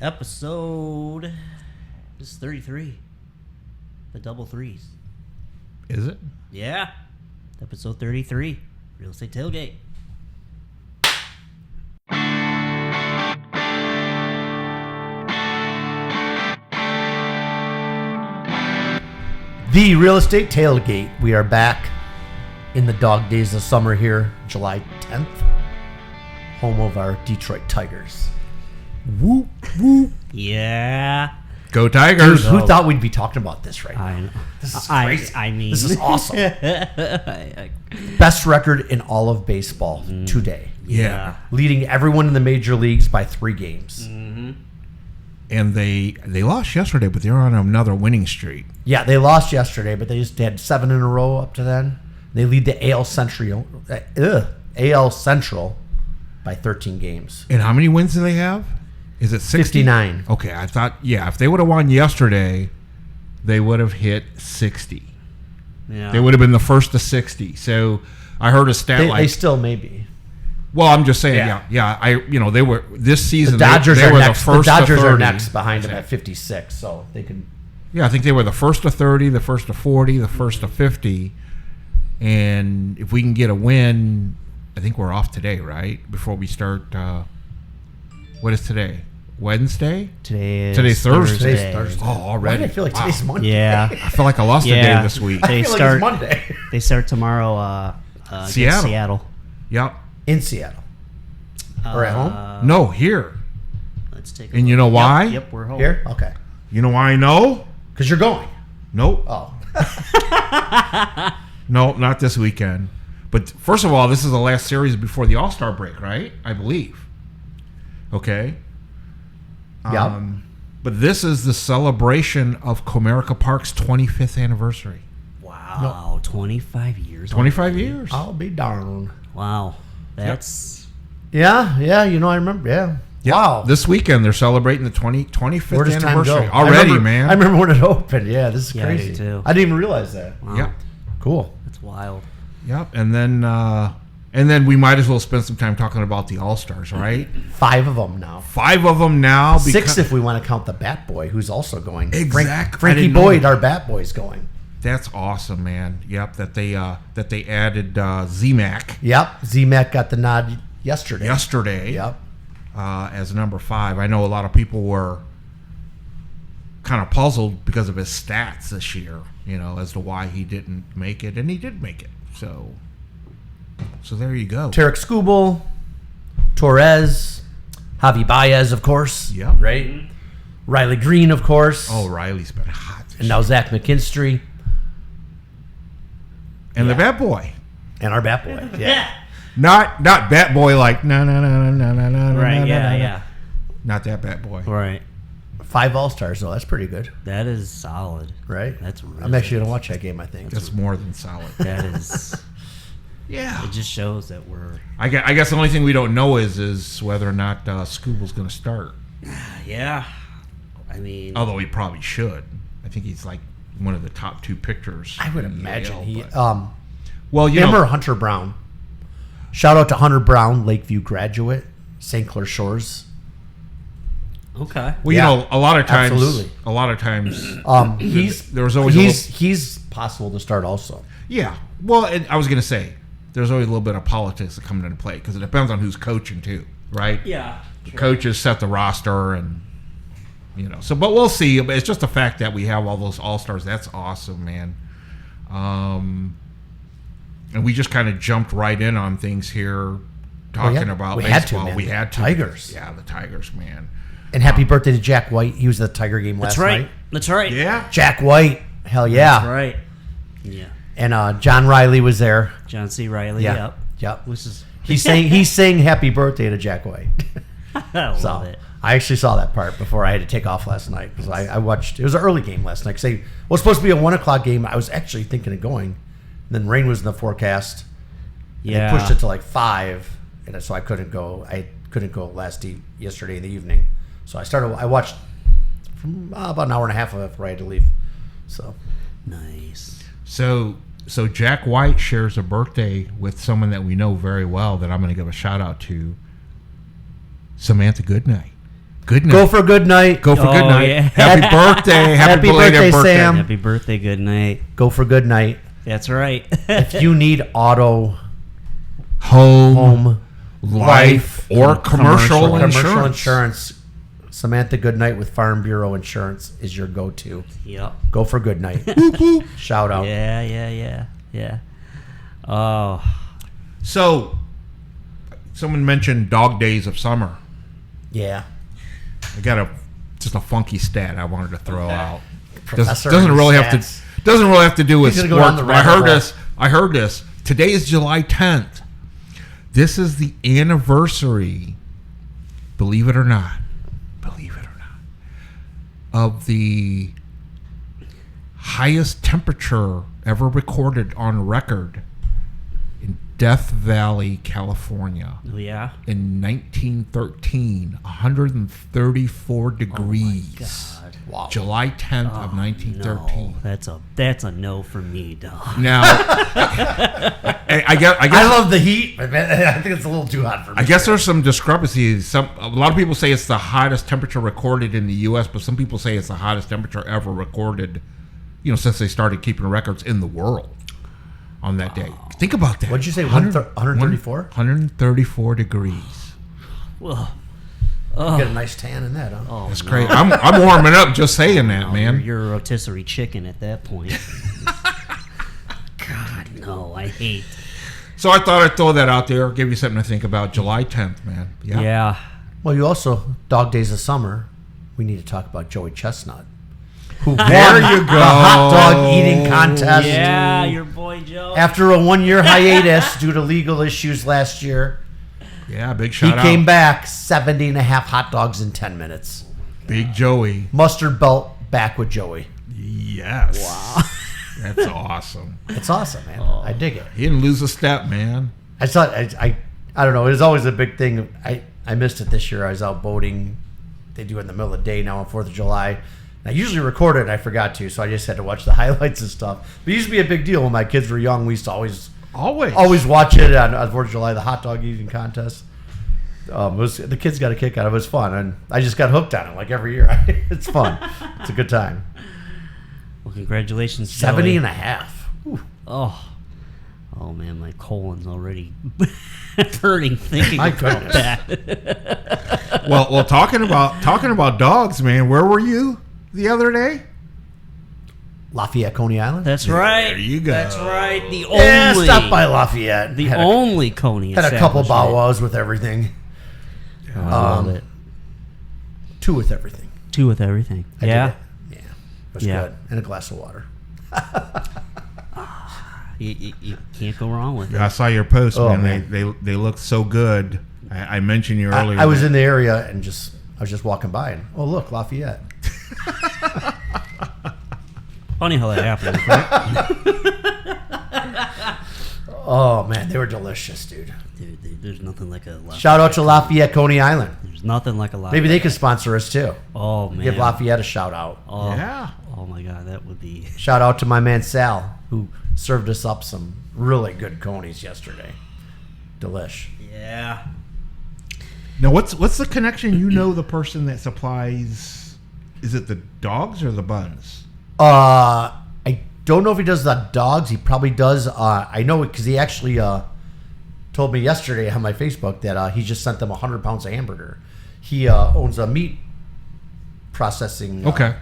Episode. This is 33. The double threes. Is it? Yeah. Episode 33. Real Estate Tailgate. The Real Estate Tailgate. We are back in the dog days of summer here, July 10th. Home of our Detroit Tigers. Whoop, whoop. Yeah. Go Tigers. Dude, who thought we'd be talking about this right now? I know. This is crazy. I mean, this is awesome. Best record in all of baseball today. Yeah. Leading everyone in the major leagues by 3 games. Mm-hmm. And they lost yesterday, but they're on another winning streak. Yeah, they lost yesterday, but they just had 7 in a row up to then. They lead the AL Central by 13 games. And how many wins do they have? Is it 60? 59. Okay, I thought, if they would have won yesterday, they would have hit 60. Yeah. They would have been the first to 60. So I heard a stat They still may be. Well, I'm just saying, Yeah. they were this season. The Dodgers they are were next. The first The Dodgers to 30. are next behind them at 56, so they can. Yeah, I think they were the first to 30, the first to 40, the first to 50. And if we can get a win, I think we're off today, right? Before we start. What is today? Wednesday? Today's Thursday. Today's Thursday. Oh, already. Why do I feel like today's Monday? Yeah. I feel like I lost a day this week. I feel like it's Monday. They start tomorrow. Against Seattle. Yep. In Seattle. Or at home? No, here. Let's take. And you know why? Yep, we're home. Here? Okay. You know why I know? Because you're going. Nope. Oh. No, not this weekend. But first of all, this is the last series before the All-Star break, right? I believe. Okay. Yep. But this is the celebration of Comerica Park's 25th anniversary. Wow. 25 years. 25 years. I'll be darned. Wow. That's. Yeah, I remember. Yeah. Yep. Wow. This weekend, they're celebrating the 25th Where does time anniversary. go? Already, man. I remember when it opened. Yeah, this is Yeah, I do crazy. too. I didn't even realize that. Wow. Yep. Cool. That's wild. Yep. And then we might as well spend some time talking about the All-Stars, right? 5 of them now. 5 of them now. 6 if we want to count the Bat Boy, who's also going. Exactly. I Frankie didn't know Boyd, that. our Bat Boy's going. That's awesome, man. Yep. That they added Z-Mac. Yep. Z-Mac got the nod yesterday. Yep. Yep. As number 5. I know a lot of people were kind of puzzled because of his stats this year, as to why he didn't make it, and he did make it. So there you go. Tarek Skubal, Torres, Javi Baez, of course. Yep. Right? Riley Green, of course. Oh, Riley's been hot. And now Zach McKinstry. And the Bat Boy. And our Bat Boy. Yeah. Not Bat Boy like no. Right. Yeah. Not that Bat Boy. Right. 5 All-Stars, though. That's pretty good. That is solid. Right? That's really I'm actually going to watch that game, I think. That's more than solid. That is. Yeah. It just shows that we're. I guess the only thing we don't know is whether or not Scubal's going to start. Yeah. I mean. Although he probably should. I think he's like one of the top 2 pitchers. I would in the imagine AL, he... well, him or Hunter Brown. Shout out to Hunter Brown, Lakeview graduate, St. Clair Shores. Okay. Well, Yeah, a lot of times, absolutely. there was always he's possible to start also. yeah. Well, and I was going to say there's always a little bit of politics that come into play because it depends on who's coaching too, right? Yeah. The coaches set the roster and so, but we'll see. But it's just the fact that we have all those all-stars. That's awesome, man. And we just kind of jumped right in on things here, talking about we had to, baseball. man. We had to. Tigers. Yeah, the Tigers, man. And happy birthday to Jack White. He was at the Tiger game last That's right. night. That's right. Yeah. Jack White. Hell yeah. That's right. Yeah. And John Riley was there. John C. Riley. Yeah. Yep. Which is. He sang happy birthday to Jack White. I love it. I actually saw that part before I had to take off last night because I watched. It was an early game last night. It was supposed to be a 1:00 game. I was actually thinking of going. And then rain was in the forecast. Yeah. They pushed it to like 5, and so I couldn't go. I couldn't go yesterday in the evening. So I watched from about an hour and a half of it before I had to leave. So Nice. So Jack White shares a birthday with someone that we know very well that I'm going to give a shout out to, Samantha Goodnight. Goodnight. Go for Goodnight. Go for Oh, Goodnight. yeah. Happy birthday. Happy belated birthday, Sam. Happy birthday, Goodnight. Go for Goodnight. That's right. If you need auto, Home, home, life, or commercial insurance, Samantha Goodnight with Farm Bureau Insurance is your go-to. Yep. Go for Goodnight. Shout out. Yeah. Oh. So, someone mentioned dog days of summer. Yeah. I got just a funky stat I wanted to throw out. Professor Doesn't really stats. have to do with He's gonna go down sports. the But rabbit I heard this. Today is July 10th. This is the anniversary, believe it or not, of the highest temperature ever recorded on record in Death Valley, California. Yeah. In 1913, 134 degrees. God. Wow. July 10th of 1913. No, that's a no for me, dog. Now, I guess I love the heat, but I think it's a little too hot for me. I guess there's some discrepancies. A lot of people say it's the hottest temperature recorded in the U.S., but some people say it's the hottest temperature ever recorded, since they started keeping records in the world on that day. Think about that. What'd you say, 134? 134 degrees. Well, Get a nice tan in that, huh? oh, That's great. I'm warming up just saying that, man. You're a rotisserie chicken at that point. God, no, I hate. So I thought I'd throw that out there, give you something to think about. July 10th, man. Yeah. Well, you also, Dog Days of Summer, we need to talk about Joey Chestnut, who won There you the go. hot dog eating contest Yeah, your boy Joe. after a 1-year hiatus due to legal issues last year. Yeah, big He shout out. came back 70 and a half hot dogs in 10 minutes. Big Joey. Mustard belt back with Joey. Yes. Wow. That's awesome. It's awesome, man. I dig it. He didn't lose a step, man. I thought I don't know. It was always a big thing. I missed it this year. I was out boating. They do it in the middle of the day now on 4th of July. I usually record it and I forgot to, so I just had to watch the highlights and stuff. But it used to be a big deal when my kids were young. We used to always watch it on 4th of July, the hot dog eating contest. The kids got a kick out of it. It was fun, and I just got hooked on it like every year. It's fun. It's a good time. Well, congratulations, 70 Joey. and a half. Ooh. Oh man, my colon's already hurting thinking My about goodness. that. Well, talking about dogs, man. Where were you the other day? Lafayette, Coney Island. That's right. There you go. That's right. The Yeah, only stop by Lafayette. the had only Coney had a couple establishment. bow wows with everything. Oh, I love it. 2 with everything. 2 with everything. I did Yeah. it. Yeah. It was Yeah. good. And a glass of water. You can't go wrong with I it. saw your post, Oh, man. man. They look so good. I mentioned you earlier. I was in the area and I was just walking by and, oh, look, Lafayette. Funny how that happens, right? Oh, man, they were delicious, dude. Dude, there's nothing like a Lafayette. Shout out to Lafayette, Coney Island. There's nothing like a Lafayette. Maybe they could sponsor us, too. Oh, man. Give Lafayette a shout out. Oh, Yeah. Oh, my God. That would be... Shout out to my man Sal, who served us up some really good Conies yesterday. Delish. Yeah. Now, what's the connection? You know the person that supplies. Is it the dogs or the buns? I don't know if he does the dogs. He probably does. I know it because he actually told me yesterday on my Facebook that he just sent them 100 pounds of hamburger. He owns a meat processing. Okay.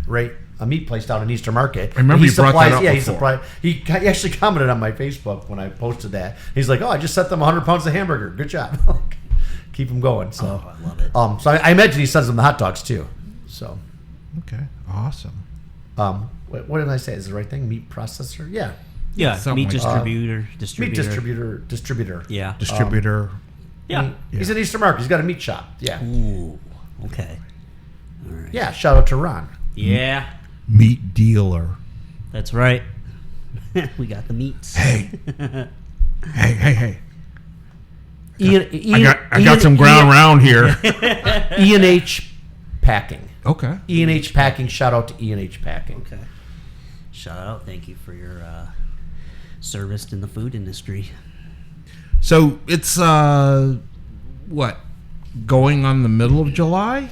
Right, a meat place down in Eastern Market. I remember And you brought that up Yeah, before. he actually commented on my Facebook when I posted that. He's like, "Oh, I just sent them 100 pounds of hamburger. Good job. Keep them going." So, Oh, I love it. so I imagine he sends them the hot dogs too. So, Okay. Awesome. what did I say? Is the right thing? Meat processor? Yeah. Yeah, Something meat like distributor. Meat distributor. Yeah. Distributor. Yeah. He's in Eastern Market. He's got a meat shop. Yeah. Ooh. Okay. All right. Yeah. Shout out to Ron. Yeah. Meat dealer. That's right. We got the meats. Hey. Hey. Ian, I got some ground round here. E&H Packing. Okay. E&H Packing. Shout out to E&H Packing. Okay. Shout out. Thank you for your service in the food industry. So it's what? Going on the middle of July?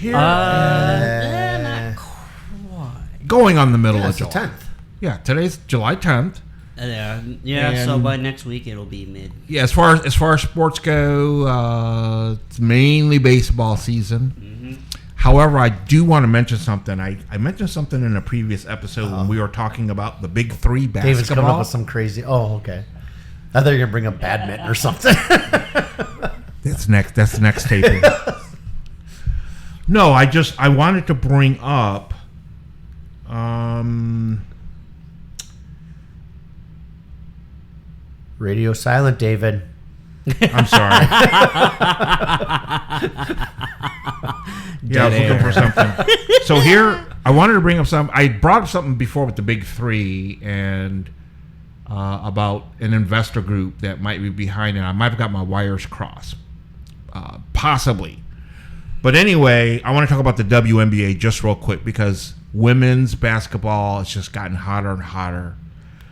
here. Not quite. Going on the middle of It's the July. 10th. Yeah, today's July 10th. Yeah. So And- by next week it'll be mid. Yeah, as far as sports go, it's mainly baseball season. However, I do want to mention something. I mentioned something in a previous episode when we were talking about the big three basketball. David's coming up with some crazy. Oh, okay. I thought you were gonna bring up badminton or something. That's next. That's the next taping. No, I wanted to bring up. Radio silent, David. I'm sorry. Yeah, I was looking for something. So here, I wanted to bring up something. I brought up something before with the big three and about an investor group that might be behind it. I might have got my wires crossed, possibly. But anyway, I want to talk about the WNBA just real quick because women's basketball has just gotten hotter and hotter.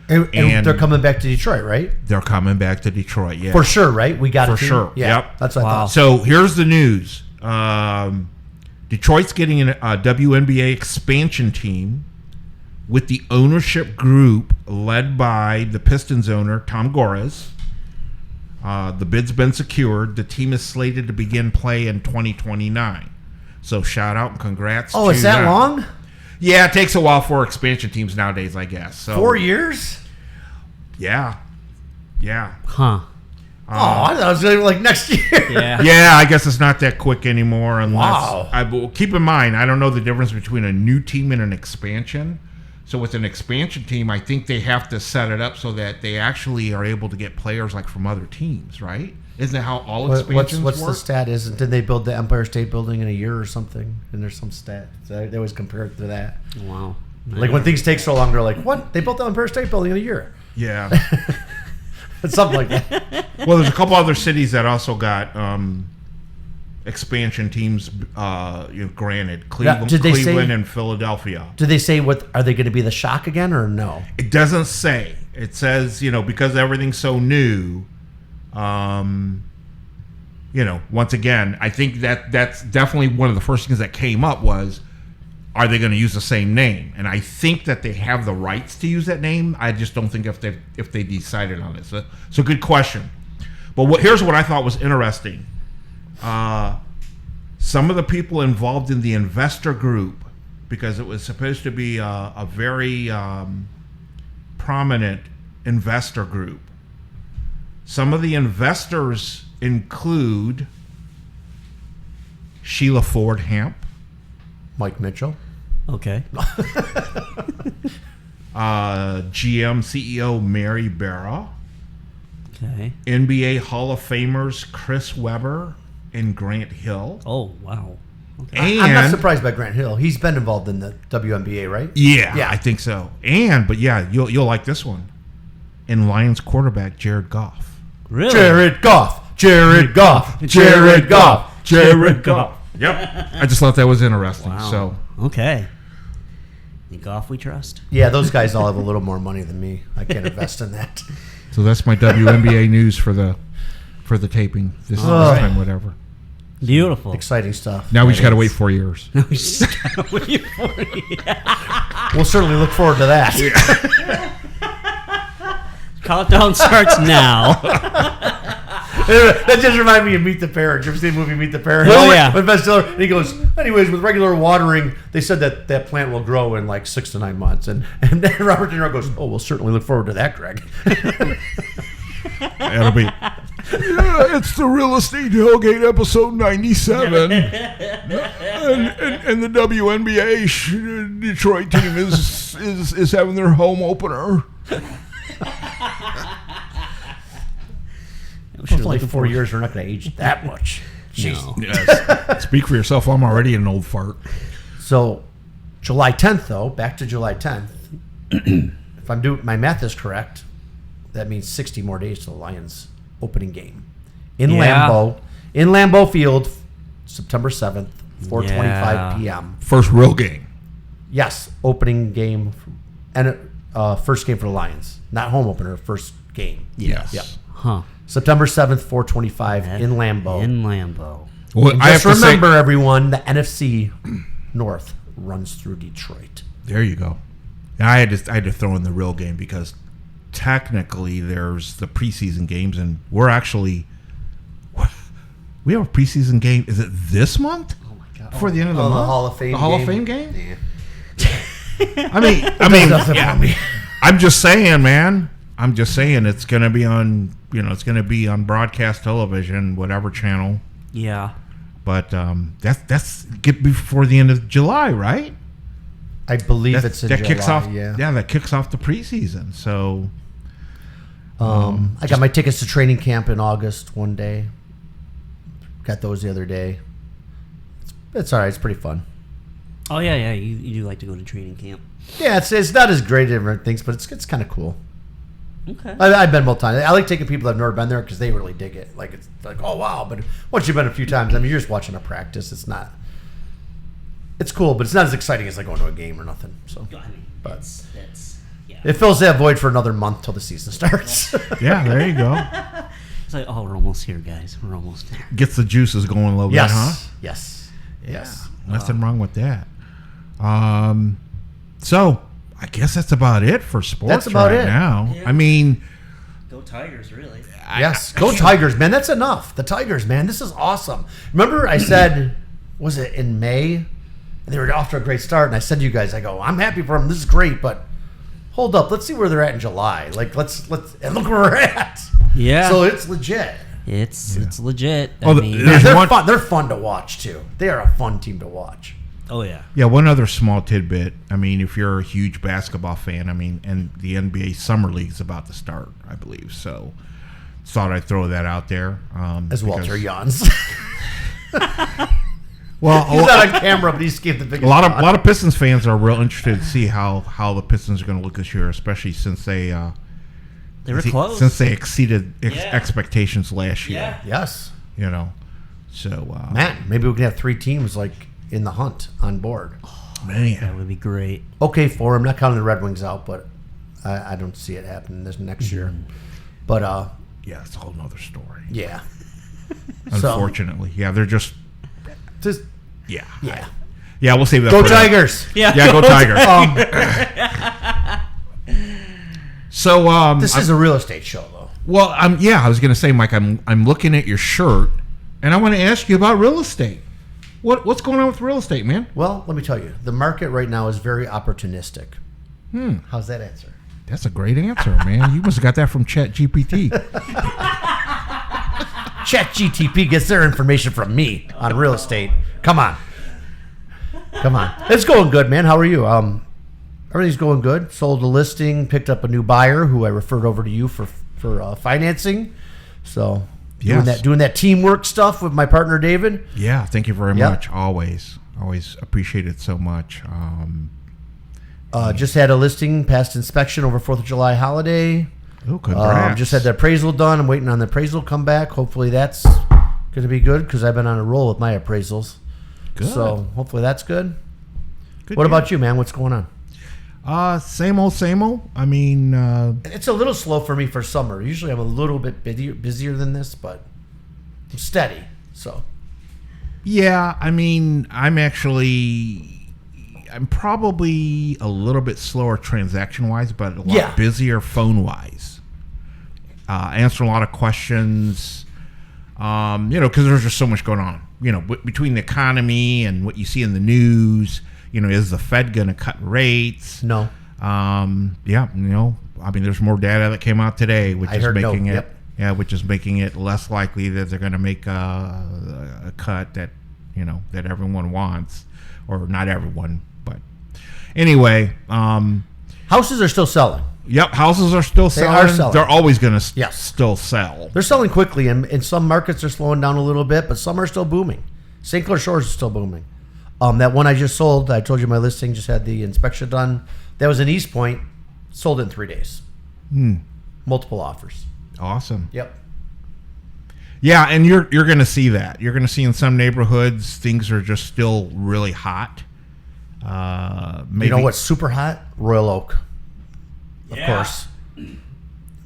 And they're coming back to Detroit, right? They're coming back to Detroit, yeah. For sure, right? We got For a team? sure, Yeah, yep. that's what I thought. So here's the news. Detroit's getting a WNBA expansion team with the ownership group led by the Pistons owner, Tom Gores. The bid's been secured. The team is slated to begin play in 2029. So shout out and congrats. Oh, is that long? Yeah, it takes a while for expansion teams nowadays, I guess. So 4 years? Yeah. Yeah. Huh. Oh, I thought it was gonna be like next year. Yeah. Yeah, I guess it's not that quick anymore. Unless Wow. well, keep in mind, I don't know the difference between a new team and an expansion. So with an expansion team, I think they have to set it up so that they actually are able to get players like from other teams, right? Isn't that how all expansions What's work? the stat? Did they build the Empire State Building in a year or something? And there's some stat. So they always compare it to that. Wow. Like when things take so long, they're like, "What? They built the Empire State Building in a year?" Yeah. It's something like that. Well, there's a couple other cities that also got expansion teams granted. Cleveland, did they say- Cleveland and Philadelphia. Do they say what? Are they going to be the Shock again or no? It doesn't say. It says, because everything's so new, once again, I think that's definitely one of the first things that came up was, are they going to use the same name? And I think that they have the rights to use that name. I just don't think if they decided on it. So good question. But here's what I thought was interesting. Some of the people involved in the investor group, because it was supposed to be a very prominent investor group. Some of the investors include Sheila Ford Hamp, Mike Mitchell. Okay. GM CEO Mary Barra, Okay. NBA Hall of Famers Chris Webber and Grant Hill. Oh, wow. Okay. And I'm not surprised by Grant Hill. He's been involved in the WNBA, right? Yeah, I think so. But you'll like this one. And Lions quarterback Jared Goff. Really? Jared Goff. Jared Goff. Jared Goff. Jared Goff. Yep. I just thought that was interesting. Wow. So Okay. The Goff we trust. Yeah, those guys all have a little more money than me. I can't invest in that. that's my WNBA news for the taping this time, whatever. Beautiful. Exciting stuff. Now we just got to wait 4 years. We'll certainly look forward to that. Countdown starts now. That just reminded me of Meet the Parents. You ever seen the movie Meet the Parents? Oh, yeah. With Ben Stiller, and he goes, anyways, with regular watering, they said that plant will grow in like 6 to 9 months. And then Robert De Niro goes, oh, we'll certainly look forward to that, Greg. It'll be. Yeah, it's the Real Estate Tailgate episode 97. and the WNBA Detroit team is having their home opener. It's like 4 years, we're not going to age that much. Jeez. No. Yes. Speak for yourself. I'm already an old fart. So, July 10th, though, back to July 10th. If I'm doing my math is correct, that means 60 more days to the Lions opening game in Lambeau Field, September 7th, 4:25 p.m. First real game. Yes, opening game and first game for the Lions, not home opener, first game. Yes. Yep. Huh. September 7th, 4:25 in Lambeau. In Lambeau. Well, And I have just to remember, everyone, the NFC North runs through Detroit. There you go. I had to throw in the real game because technically there's the preseason games, and we have a preseason game. Is it this month? Oh my God! Before the end of the the month, Hall of Fame. The Hall of Fame game. Yeah. I mean, Nothing yeah. for me. I'm just saying, man. I'm just saying it's going to be on. It's going to be on broadcast television, whatever channel. Yeah. But that's get before the end of July, right? I believe it's in that July. kicks off. Yeah. That kicks off the preseason. So, I got my tickets to training camp in August one day. Got those the other day. It's all right. It's pretty fun. Oh yeah. You do like to go to training camp. Yeah, it's not as great as different things, but it's kind of cool. Okay. I've been multiple times. I like taking people that have never been there because they really dig it. Like, it's like, oh wow! But once you've been a few times, I mean, you're just watching a practice. It's not. It's cool, but it's not as exciting as like going to a game or nothing. So, I mean, but that's yeah. it fills that void for another month till the season starts. yeah, there you go. It's like, oh, we're almost here, guys. We're almost there. Gets the juices going a little yes, bit, huh? yes, Yeah, yes. nothing wrong with that. So I guess that's about it for sports. That's about right it. now. Yeah. I mean, Go Tigers, really. Yes, go Tigers, man. That's enough. The Tigers, man. This is awesome. Remember I said, was it in May? And they were off to a great start. And I said to you guys, I go, I'm happy for them. This is great. But hold up. Let's see where they're at in July. Like, let's and look where we're at. Yeah. So it's legit. It's legit. Oh, I mean, There's They're one- fun. They're fun to watch, too. They are a fun team to watch. oh yeah. yeah, one other small tidbit. I mean, if you're a huge basketball fan, I mean, and the NBA Summer League is about to start, I believe. So thought I'd throw that out there. As Walter because- yawns. Well, He's not on camera, but he's gave the biggest a lot yawn. of Pistons fans are real interested to see how the Pistons are going to look this year, especially since they were close. since they exceeded Yeah. expectations last year. Yeah. Yes. So Man, maybe we can have 3 teams like in the hunt on board. man, That would be great. Okay for him. Not counting the Red Wings out, but I don't see it happening this next year. But yeah, it's a whole nother story. yeah, Unfortunately, yeah, they're just just yeah, yeah. yeah. We'll save that. Go for later. Tigers. Yeah, go Tigers. So This is a real estate show, though. well, I was going to say, Mike, I'm looking at your shirt, and I want to ask you about real estate. What's going on with real estate, man? Well, let me tell you, the market right now is very opportunistic. How's that answer? That's a great answer, man. You must have got that from ChatGPT. ChatGTP gets their information from me on real estate. Come on. It's going good, man. How are you? Everything's going good. Sold a listing, picked up a new buyer who I referred over to you for financing. So Yes. doing that teamwork stuff with my partner David. Yeah, thank you very Yep. much. Always appreciate it so much. Just had a listing passed inspection over 4th of July holiday. Oh, congrats. Just had the appraisal done. I'm waiting on the appraisal to come back. Hopefully that's going to be good because I've been on a roll with my appraisals. Good. So hopefully that's good. Good What deal. about you, man? What's going on? Same old, same old. I mean, It's a little slow for me for summer. Usually I'm a little bit busier than this, but I'm steady. So yeah, I mean, I'm probably a little bit slower transaction-wise, but a lot busier phone-wise. Answering a lot of questions, because there's just so much going on. Between the economy and what you see in the news, is the Fed going to cut rates? no. I mean, there's more data that came out today, which I is heard no. making it, Yep. which is making it less likely that they're going to make a cut that that everyone wants, or not everyone, but anyway. Houses are still selling. Yep, houses are still selling. are selling. They're always going to Yes. still sell. They're selling quickly, and in some markets they're slowing down a little bit, but some are still booming. St. Clair Shores is still booming. That one I just sold, I told you my listing just had the inspection done. That was in East Point, sold in 3 days. Multiple offers. Awesome. Yep. Yeah, and you're going to see that. You're going to see in some neighborhoods things are just still really hot. Maybe You know what's super hot? Royal Oak. Of course.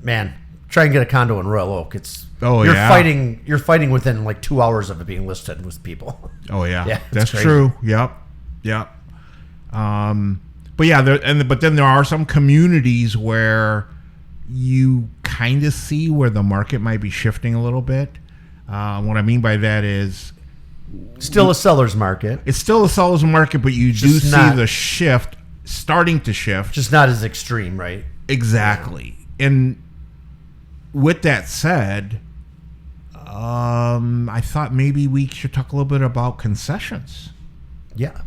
Man, try and get a condo in Royal Oak. It's yeah. You're fighting within like 2 hours of it being listed with people. Oh yeah, Yeah, that's crazy. true. Yep. But yeah, but then there are some communities where you kind of see where the market might be shifting a little bit. What I mean by that is Still a seller's market. it's still a seller's market, but you do Just see not- the shift starting to shift. Just not as extreme, right? Exactly. And with that said, I thought maybe we should talk a little bit about concessions. Yeah,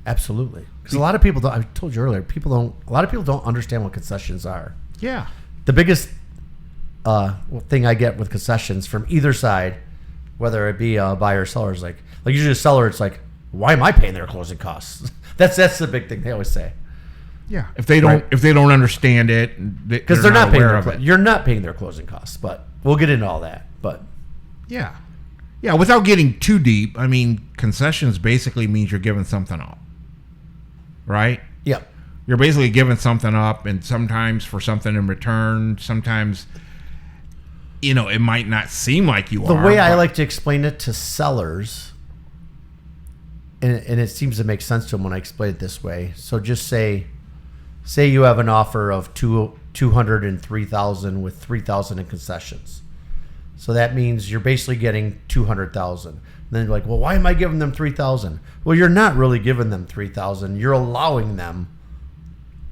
absolutely. Because a lot of people don't. I told you earlier, a lot of people don't understand what concessions are. Yeah. The biggest thing I get with concessions from either side, whether it be a buyer or seller, is like usually a seller, it's like, why am I paying their closing costs? That's the big thing they always say. Yeah. If they don't understand it, Because they're not paying aware their of it. you're not paying their closing costs. But we'll get into all that. But Yeah. Yeah, without getting too deep, I mean, concessions basically means you're giving something up. Right? yeah, You're basically giving something up, and sometimes for something in return, sometimes, it might not seem like you the are. way I but- like to explain it to sellers, and it seems to make sense to them when I explain it this way. So just say you have an offer of $203,000 with $3,000 in concessions. So that means you're basically getting $200,000. Then you're like, well, why am I giving them $3,000? Well, you're not really giving them $3,000. You're allowing them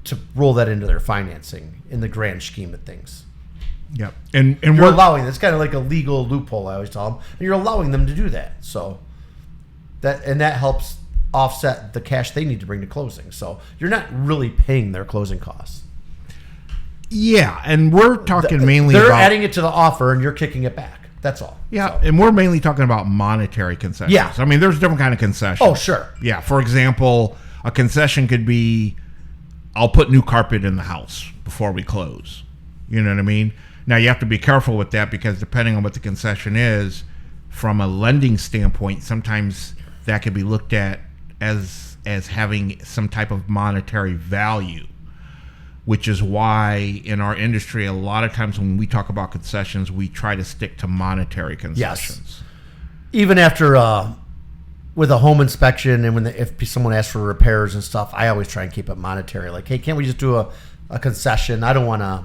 to roll that into their financing in the grand scheme of things. Yep. And You're we're allowing. It's kind of like a legal loophole. I always tell them, and you're allowing them to do that. So that helps offset the cash they need to bring to closing. So you're not really paying their closing costs. Yeah, and we're talking mainly They're about adding it to the offer, and you're kicking it back. That's all. yeah, So- and we're mainly talking about monetary concessions. Yeah. I mean, there's different kind of concessions. Oh, sure. Yeah, for example, a concession could be, I'll put new carpet in the house before we close. You know what I mean? Now, you have to be careful with that because depending on what the concession is, from a lending standpoint, sometimes that could be looked at as having some type of monetary value, which is why in our industry, a lot of times when we talk about concessions, we try to stick to monetary concessions. Even after with a home inspection and if someone asks for repairs and stuff, I always try and keep it monetary. Like, hey, can't we just do a concession? I don't want to.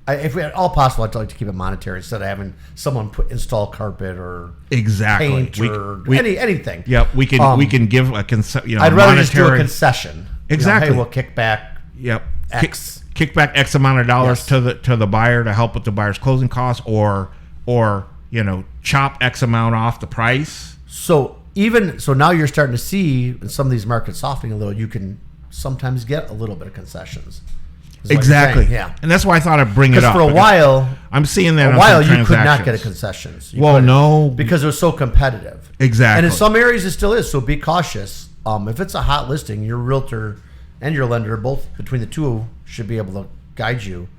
If at all possible, I'd like to keep it monetary instead of having someone install carpet or Exactly. paint or anything. Yep, we can give a concession. I'd rather just do a concession. Exactly. Hey, we'll kick back Yep. X. Kick back X amount of dollars Yes. to the buyer to help with the buyer's closing costs, or chop X amount off the price. So now you're starting to see in some of these markets softening a little. You can sometimes get a little bit of concessions. Is what you're Exactly. saying, yeah. And that's why I thought I'd bring it Because up. for a because while, I'm seeing that. a on while some you could not get a transactions. concessions. You Well, couldn't, no. because it was so competitive. Exactly. And in some areas it still is. So be cautious. If it's a hot listing, your realtor and your lender, both between the two, should be able to guide you.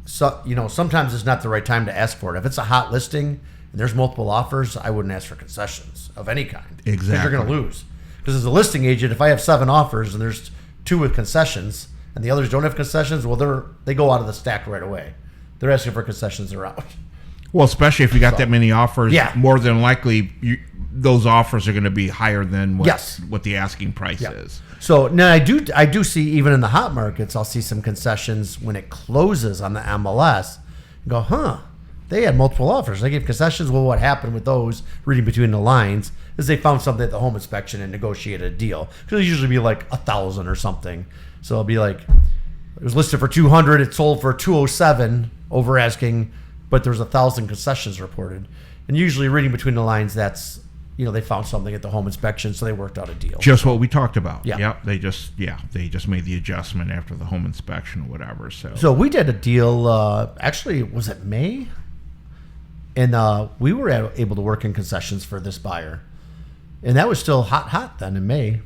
So sometimes it's not the right time to ask for it. If it's a hot listing and there's multiple offers, I wouldn't ask for concessions of any kind. Because Exactly. you're going to lose. Because as a listing agent, if I have 7 offers and there's 2 with concessions and the others don't have concessions, well, they go out of the stack right away. They're asking for concessions, they're out. Well, especially if you got that many offers, Yeah. more than likely those offers are going to be higher than Yes. what the asking price Yeah. is. So now I do see, even in the hot markets, I'll see some concessions when it closes on the MLS. And go, they had multiple offers. They gave concessions. Well, what happened with those, reading between the lines, is they found something at the home inspection and negotiated a deal. Because it'll usually be like 1,000 or something. So it'll be like, it was listed for 200, it sold for 207 over asking, but there's 1,000 concessions reported. And usually reading between the lines, that's, they found something at the home inspection, so they worked out a deal. Just what we talked about. Yeah. Yep. They just made the adjustment after the home inspection or whatever. So we did a deal, actually, was it May? And we were able to work in concessions for this buyer. And that was still hot then in May.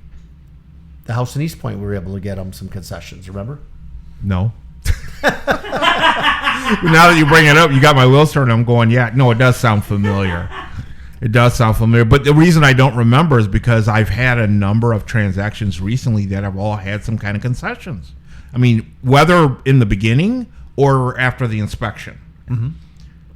The house in East Point, we were able to get them some concessions, remember? No. Now that you bring it up, you got my wheels turning. I'm going, yeah. No, it does sound familiar. It does sound familiar. But the reason I don't remember is because I've had a number of transactions recently that have all had some kind of concessions. I mean, whether in the beginning or after the inspection. Mm-hmm.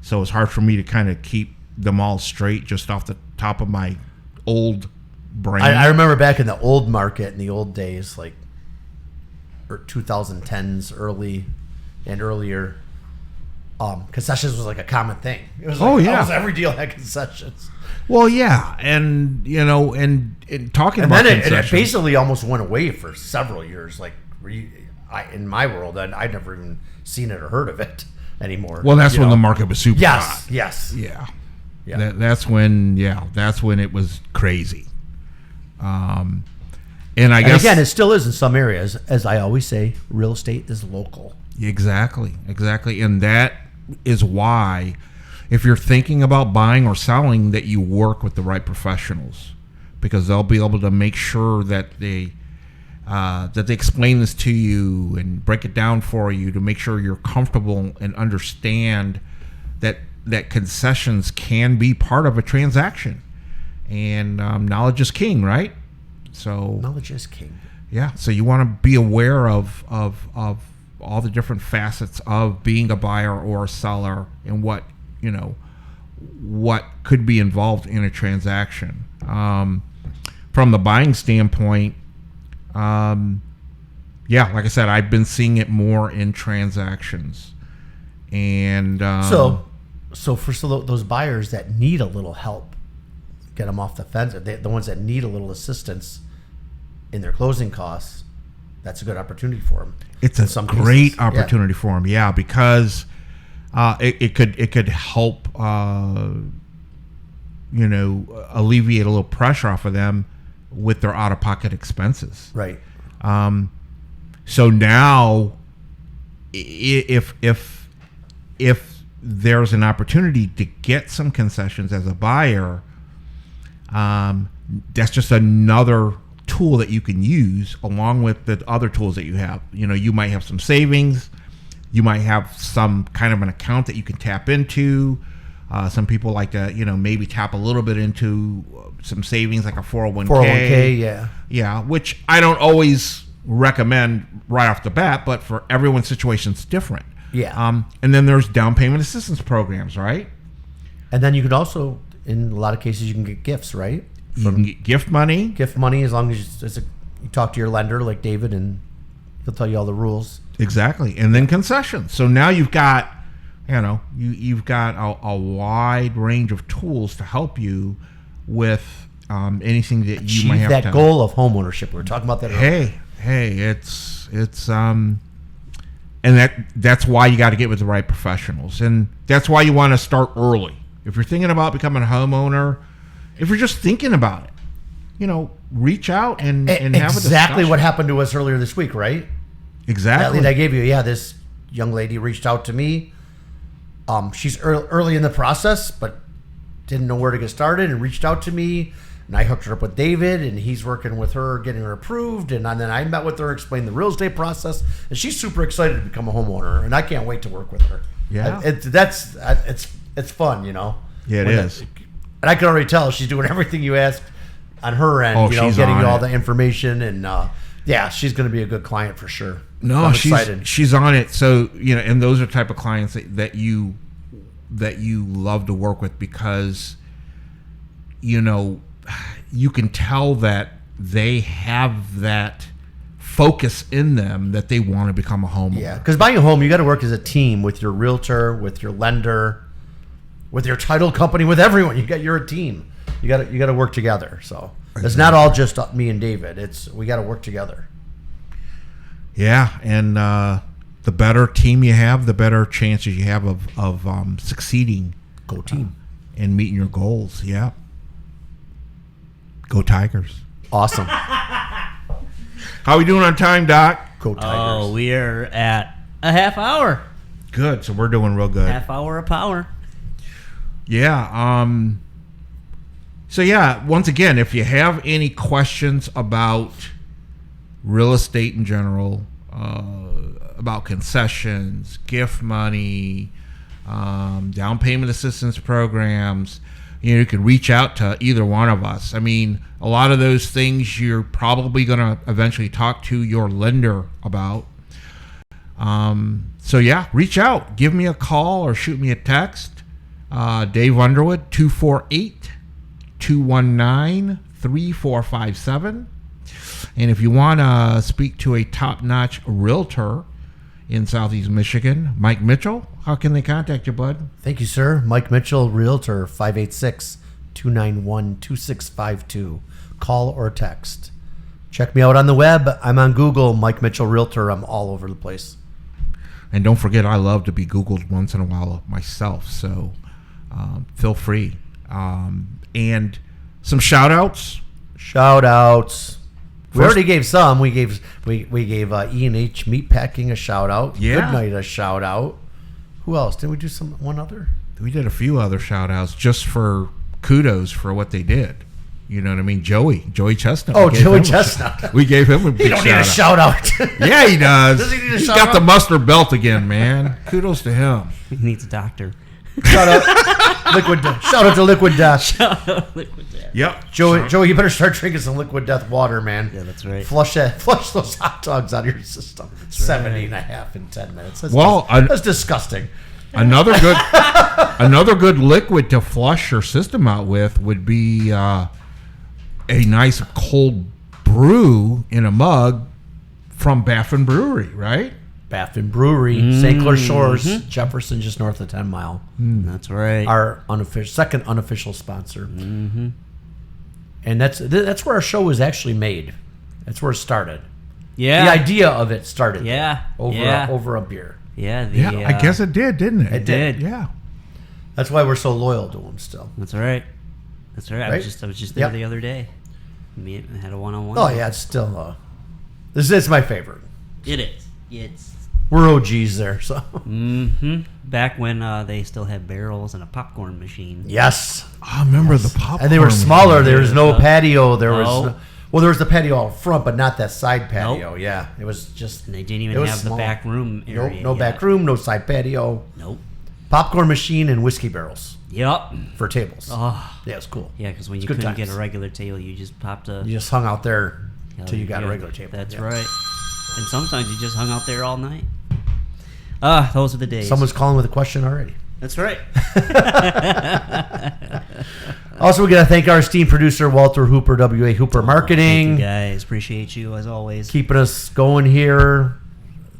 So it's hard for me to kind of keep them all straight just off the top of my old brain. I remember back in the old market in the old days, like 2010s early and earlier, concessions was like a common thing. It was like, almost every deal had concessions. Well, yeah, and and talking And about then concessions, it basically almost went away for several years. Like in my world, I'd never even seen it or heard of it anymore. well, that's when the market was super hot. Yes. Yeah. Yeah. That's when it was crazy. And I And guess again, it still is in some areas. As I always say, real estate is local. exactly, and that is why, if you're thinking about buying or selling, that you work with the right professionals, because they'll be able to make sure that they explain this to you and break it down for you to make sure you're comfortable and understand that concessions can be part of a transaction. And knowledge is king, right? So Knowledge is king. yeah, so you want to be aware of all the different facets of being a buyer or a seller and what could be involved in a transaction. From the buying standpoint, yeah, like I said, I've been seeing it more in transactions. And so for those buyers that need a little help, get them off the fence, the ones that need a little assistance in their closing costs, that's a good opportunity for them. it's a great opportunity for them, yeah, because it could help alleviate a little pressure off of them with their out-of-pocket expenses. Right. So now, if there's an opportunity to get some concessions as a buyer, that's just another tool that you can use along with the other tools that you have. You might have some savings. You might have some kind of an account that you can tap into. Some people like to, maybe tap a little bit into some savings, like a 401k. 401k, yeah. Yeah, which I don't always recommend right off the bat, but for everyone's situation's different. Yeah. And then there's down payment assistance programs, right? And then you could also, in a lot of cases, you can get gifts, right? You can get gift money. Gift money, as long as you talk to your lender, like David, and he'll tell you all the rules. Exactly. And then concessions. So now you've got, you've got a wide range of tools to help you with anything that you might have that to. goal of homeownership. We were talking about that earlier. Hey, it's and that's why you got to get with the right professionals, and that's why you want to start early. If you're thinking about becoming a homeowner, if you're just thinking about it, reach out and have a discussion. Exactly what happened to us earlier this week, right? Exactly. That lead I gave you. Yeah, this young lady reached out to me. She's early in the process, but didn't know where to get started, and reached out to me. And I hooked her up with David, and he's working with her, getting her approved. And then I met with her, explained the real estate process, and she's super excited to become a homeowner. And I can't wait to work with her. Yeah, it's fun, Yeah, it is. And I can already tell she's doing everything you asked on her end. She's getting on you all it. the information, and yeah, she's going to be a good client for sure. No, I'm excited. she's on it. So and those are the type of clients that you love to work with, because you can tell that they have that focus in them that they want to become a homeowner. Yeah, because buying a home, you got to work as a team with your realtor, with your lender, with your title company, with everyone. You're a team. You got to work together. So it's not all just me and David. We got to work together. Yeah, and the better team you have, the better chances you have of succeeding. Go team. And meeting your goals. Yeah. Go Tigers. Awesome. How we doing on time, Doc? Go Tigers. Oh, we are at a half hour. Good. So we're doing real good. Half hour of power. Yeah. So yeah, once again, if you have any questions about real estate in general, about concessions, gift money, down payment assistance programs, you can reach out to either one of us. I mean, a lot of those things you're probably going to eventually talk to your lender about. So yeah, reach out, give me a call or shoot me a text. Dave Underwood, 248-219-3457. And if you want to speak to a top-notch realtor in Southeast Michigan, Mike Mitchell, how can they contact you, bud? Thank you, sir. Mike Mitchell, Realtor, 586-291-2652. Call or text. Check me out on the web. I'm on Google, Mike Mitchell Realtor. I'm all over the place. And don't forget, I love to be Googled once in a while myself, so feel free. And some shout-outs. Shout-outs. We already gave some. We gave E&H Meatpacking a shout-out. Yeah. Goodnight a shout-out. Who else? Did we do one other? We did a few other shout-outs just for kudos for what they did. You know what I mean? Joey Chestnut. Oh, Joey Chestnut. We gave him a big He don't need a shout-out. Yeah, he does. Does he need a He's shout-out? got the mustard belt again, man. Kudos to him. He needs a doctor. Shout out Liquid Death. Shout out to Liquid Death. Liquid death. Yep. Joey, you better start drinking some Liquid Death water, man. Yeah, that's right. Flush those hot dogs out of your system. That's 70 right. and a half in 10 minutes. That's disgusting. Another good liquid to flush your system out with would be a nice cold brew in a mug from Baffin Brewery, right? Baffin Brewery, St. Clair Shores, Jefferson, just north of 10 Mile. That's right. Our second unofficial sponsor. Mm-hmm. And that's where our show was actually made. That's where it started. Yeah. The idea of it started. Yeah. Over a beer. Yeah. Yeah, I guess it did, didn't it? It did. Yeah. That's why we're so loyal to them still. That's right. That's right. Right? I was just there Yep. the other day. I had a one-on-one. Oh yeah, it's still this is my favorite. It is. It's. We're OGs there, so Back when they still had barrels and a popcorn machine. yes. I remember the popcorn. And they were smaller. machine. There was no patio. There was No. there was the patio out front, but not that side patio. Nope. Yeah, it was just. And they didn't It even was have small. the back room area. No yet. back room, no side patio. Nope. Popcorn machine and whiskey barrels Yep. for tables. Oh. Yeah, it's cool. Yeah, because when you It's good couldn't get times. a regular table, you just popped a. You just hung out there until you got a regular table. That's Yeah. right. And sometimes you just hung out there all night. Those are the days. Someone's calling with a question already. That's right. Also, we got to thank our esteemed producer, Walter Hooper, WA Hooper Marketing. Thank you guys. Appreciate you as always. Keeping us going here.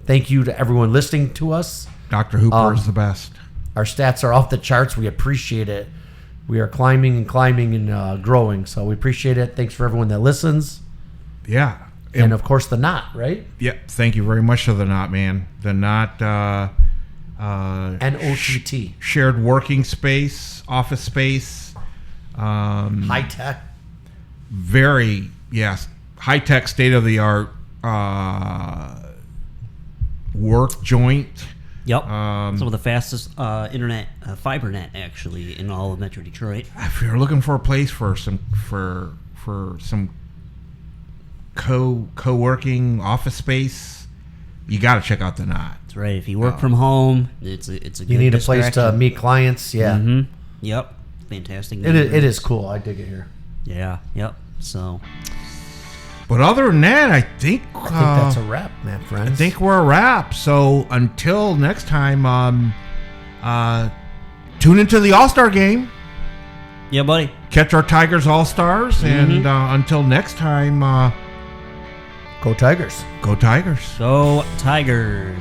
Thank you to everyone listening to us. Dr. Hooper is the best. Our stats are off the charts. We appreciate it. We are climbing and growing. So we appreciate it. Thanks for everyone that listens. Yeah. And of course, the Knot, right? Yeah, thank you very much to the Knot, man. The Knot, NOTT. shared working space, office space, High tech. very, yes, high-tech, state-of-the-art work joint. Yep. Some of the fastest internet, fiber net actually in all of Metro Detroit. If you're looking for a place for some co-working office space, you got to check out the Knot. That's right. If you work from home, it's a good You need a place to distraction. meet clients. Yeah. Mm-hmm. Yep. Fantastic. It is cool. I dig it here. Yeah. Yep. So. But other than that, I think I think that's a wrap, man, friends. I think we're a wrap. So until next time, tune into the All-Star game. Yeah, buddy. Catch our Tigers All-Stars. And until next time, Go Tigers. go Tigers. Go Tigers.